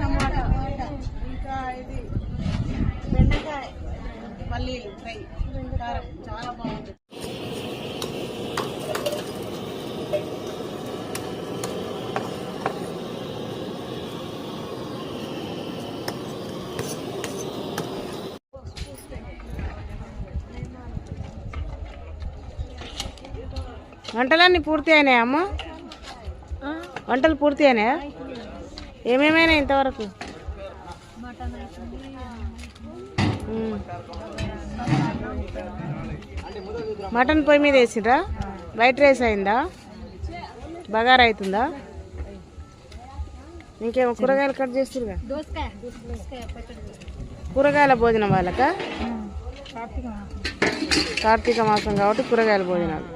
టమాటా ఇంకా ఇది బెండకాయ పల్లీలు ఫ్రై కారం చాలా బాగుంటుంది. వంటలన్నీ పూర్తి అయినాయా అమ్మ? వంటలు పూర్తి అయినాయా? ఏమేమైనా ఇంతవరకు? మటన్ పొయ్యి మీద వేసిరా? వైట్ రైస్ అయిందా? బగారా అవుతుందా? ఇంకేమో కూరగాయలు కట్ చేస్తురుగా? కూరగాయల భోజనం వాళ్ళకా? కార్తీక మాసం కాబట్టి కూరగాయల భోజనాలు.